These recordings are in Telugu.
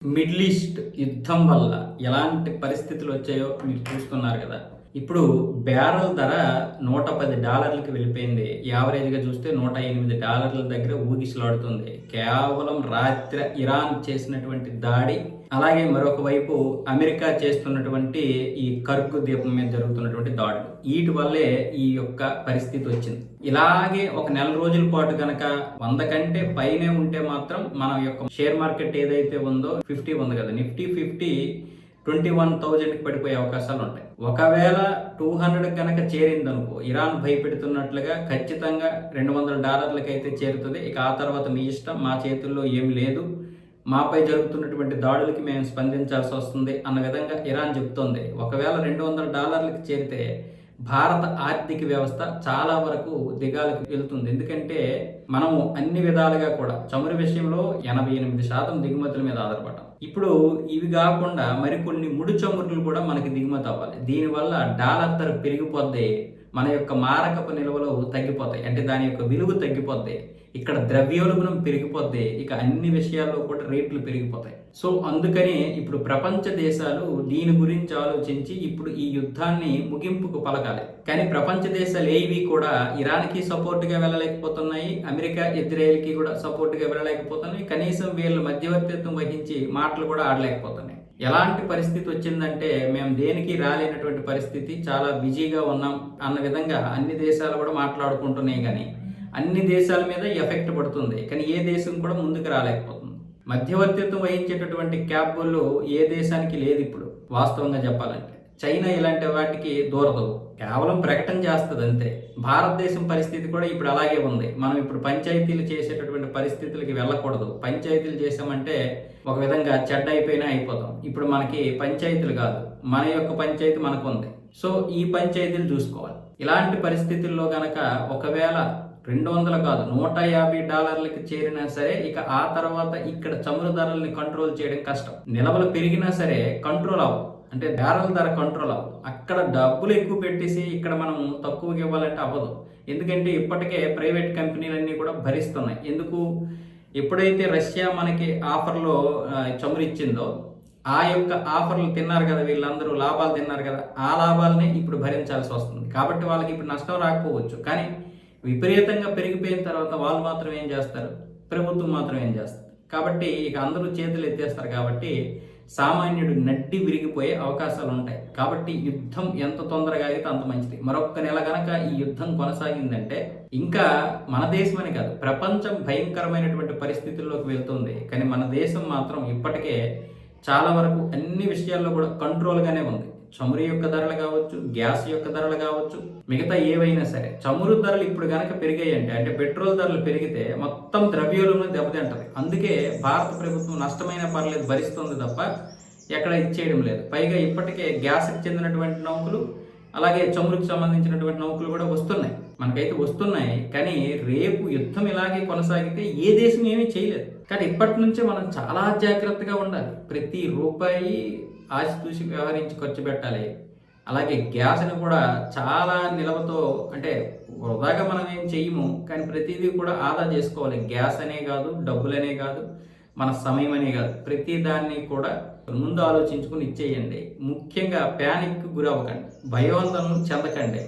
మిడిల్ ఈస్ట్ యుద్ధం వల్ల ఎలాంటి పరిస్థితులు వచ్చాయో మీరు చూస్తున్నారు కదా. ఇప్పుడు బ్యారెల్ ధర $110కి వెళ్ళిపోయింది. యావరేజ్గా చూస్తే $108 దగ్గర ఊగిసలాడుతుంది. కేవలం రాత్రి ఇరాన్ చేసినటువంటి దాడి, అలాగే మరొక వైపు అమెరికా చేస్తున్నటువంటి ఈ కర్గ్ ద్వీపం మీద జరుగుతున్నటువంటి దాడులు, వీటి వల్లే ఈ యొక్క పరిస్థితి వచ్చింది. ఇలాగే ఒక నెల రోజుల పాటు గనక 100 కంటే పైనే ఉంటే మాత్రం మన యొక్క షేర్ మార్కెట్ ఏదైతే ఉందో 50 ఉంది కదా, నిఫ్టీ 50 21,000కి పడిపోయే అవకాశాలు ఉంటాయి. ఒకవేళ 200 కనుక చేరిందనుకో, ఇరాన్ భయపెడుతున్నట్లుగా ఖచ్చితంగా $200 అయితే చేరుతుంది. ఇక ఆ తర్వాత మీ ఇష్టం, మా చేతుల్లో ఏమి లేదు, మాపై జరుగుతున్నటువంటి దాడులకి మేము స్పందించాల్సి వస్తుంది అన్న విధంగా ఇరాన్ చెప్తోంది. ఒకవేళ $200కి చేరితే భారత ఆర్థిక వ్యవస్థ చాలా వరకు దిగాలకు వెళ్తుంది. ఎందుకంటే మనము అన్ని విధాలుగా కూడా చమురు విషయంలో 88% దిగుమతుల మీద ఆధారపడ్డాం. ఇప్పుడు ఇవి కాకుండా మరికొన్ని ముడి చమురులు కూడా మనకి దిగుమతి అవ్వాలి. దీనివల్ల డాలర్ ధర పెరిగిపోద్ది, మన యొక్క మారకపు నిల్వలు తగ్గిపోతాయి, అంటే దాని యొక్క విలువ తగ్గిపోద్ది, ఇక్కడ ద్రవ్యోల్బణం పెరిగిపోద్ది, ఇక అన్ని విషయాల్లో కూడా రేట్లు పెరిగిపోతాయి. సో అందుకని ఇప్పుడు ప్రపంచ దేశాలు దీని గురించి ఆలోచించి ఇప్పుడు ఈ యుద్ధాన్ని ముగింపుకు పలకాలి. కానీ ప్రపంచ దేశాలు ఏవి కూడా ఇరాన్కి సపోర్ట్గా వెళ్ళలేకపోతున్నాయి, అమెరికా ఇజ్రాయెల్కి కూడా సపోర్ట్గా వెళ్ళలేకపోతున్నాయి, కనీసం వీళ్ళ మధ్యవర్తిత్వం వహించి మాటలు కూడా ఆడలేకపోతున్నాయి. ఎలాంటి పరిస్థితి వచ్చిందంటే మేము దేనికి రాలేనటువంటి పరిస్థితి, చాలా బిజీగా ఉన్నాం అన్న విధంగా అన్ని దేశాలు కూడా మాట్లాడుకుంటున్నాయి. కానీ అన్ని దేశాల మీద ఎఫెక్ట్ పడుతుంది, కానీ ఏ దేశం కూడా ముందుకు రాలేకపోతుంది. మధ్యవర్తిత్వం వహించేటటువంటి క్యాపబుల్ ఏ దేశానికి లేదు ఇప్పుడు వాస్తవంగా చెప్పాలంటే. చైనా ఇలాంటి వాటికి దూరదు, కేవలం ప్రకటన చేస్తుంది అంతే. భారతదేశం పరిస్థితి కూడా ఇప్పుడు అలాగే ఉంది. మనం ఇప్పుడు పంచాయతీలు చేసేటటువంటి పరిస్థితులకి వెళ్ళకూడదు. పంచాయతీలు చేసామంటే ఒక విధంగా చెడ్డ అయిపోయినా అయిపోతాం. ఇప్పుడు మనకి పంచాయతీలు కాదు, మన యొక్క పంచాయతీ మనకు ఉంది. సో ఈ పంచాయతీలు చూసుకోవాలి. ఇలాంటి పరిస్థితుల్లో గనక ఒకవేళ 200 కాదు $150కి చేరినా సరే, ఇక ఆ తర్వాత ఇక్కడ చమురు ధరల్ని కంట్రోల్ చేయడం కష్టం. నిల్వలు పెరిగినా సరే కంట్రోల్ అవ్వదు, అంటే బ్యారెల్ ధర కంట్రోల్ అవ్వదు. అక్కడ డబ్బులు ఎక్కువ పెట్టేసి ఇక్కడ మనం తక్కువగా ఇవ్వాలంటే అవ్వదు. ఎందుకంటే ఇప్పటికే ప్రైవేట్ కంపెనీలన్నీ కూడా భరిస్తున్నాయి. ఎందుకు? ఎప్పుడైతే రష్యా మనకి ఆఫర్లో చమురు ఇచ్చిందో ఆ యొక్క ఆఫర్లు తిన్నారు కదా వీళ్ళందరూ, లాభాలు తిన్నారు కదా, ఆ లాభాలని ఇప్పుడు భరించాల్సి వస్తుంది. కాబట్టి వాళ్ళకి ఇప్పుడు నష్టం రాకపోవచ్చు, కానీ విపరీతంగా పెరిగిపోయిన తర్వాత వాళ్ళు మాత్రం ఏం చేస్తారు? ప్రభుత్వం మాత్రం ఏం చేస్తారు? కాబట్టి ఇక అందరూ చేతులు ఎత్తేస్తారు. కాబట్టి సామాన్యుడు నడ్డి విరిగిపోయే అవకాశాలు ఉంటాయి. కాబట్టి యుద్ధం ఎంత తొందరగా అయితే అంత మంచిది. మరొక్క నెల గనక ఈ యుద్ధం కొనసాగిందంటే ఇంకా మన దేశమని కాదు, ప్రపంచం భయంకరమైనటువంటి పరిస్థితుల్లోకి వెళ్తుంది. కానీ మన దేశం మాత్రం ఇప్పటికే చాలా వరకు అన్ని విషయాల్లో కూడా కంట్రోల్గానే ఉంది. చమురు యొక్క ధరలు కావచ్చు, గ్యాస్ యొక్క ధరలు కావచ్చు, మిగతా ఏవైనా సరే. చమురు ధరలు ఇప్పుడు కనుక పెరిగాయంటే, అంటే పెట్రోల్ ధరలు పెరిగితే మొత్తం ద్రవ్యోల్బణం దెబ్బతింటది. అందుకే భారత ప్రభుత్వం నష్టమైన పర్లేదు భరిస్తుంది తప్ప ఎక్కడ ఇచ్చేయడం లేదు. పైగా ఇప్పటికే గ్యాస్కి చెందినటువంటి నౌకలు, అలాగే చమురుకు సంబంధించినటువంటి నౌకలు కూడా వస్తున్నాయి, మనకైతే వస్తున్నాయి. కానీ రేపు యుద్ధం ఇలాగే కొనసాగితే ఏ దేశం ఏమీ చేయలేదు. కానీ ఇప్పటి నుంచే మనం చాలా జాగ్రత్తగా ఉండాలి. ప్రతి రూపాయి ఆచితూచి వ్యవహరించి ఖర్చు పెట్టాలి. అలాగే గ్యాస్ని కూడా చాలా నిల్వతో, అంటే వృధాగా మనం ఏం చెయ్యము, కానీ ప్రతిదీ కూడా ఆదా చేసుకోవాలి. గ్యాస్ అనే కాదు, డబ్బులనే కాదు, మన సమయం అనే కాదు, ప్రతి దాన్ని కూడా ముందు ఆలోచించుకుని ఇచ్చేయండి. ముఖ్యంగా ప్యానిక్ గురవ్వకండి, భయోందనం చెందకండి.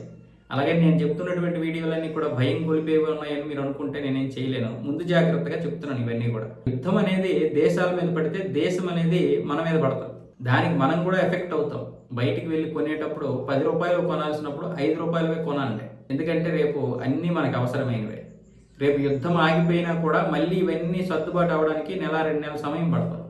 అలాగే నేను చెప్తున్నటువంటి వీడియోలన్నీ కూడా భయం కొలిపేవి ఉన్నాయని మీరు అనుకుంటే నేనేం చేయలేను. ముందు జాగ్రత్తగా చెప్తున్నాను ఇవన్నీ కూడా. యుద్ధం అనేది దేశాల మీద పడితే దేశం అనేది మన మీద పడతాం, దానికి మనం కూడా ఎఫెక్ట్ అవుతాం. బయటికి వెళ్ళి కొనేటప్పుడు ₹10 కొనాల్సినప్పుడు ₹5 కొనాలండి. ఎందుకంటే రేపు అన్నీ మనకు అవసరమైనవే. రేపు యుద్ధం ఆగిపోయినా కూడా మళ్ళీ ఇవన్నీ సర్దుబాటు అవడానికి 1-2 నెలల సమయం పడుతుంది.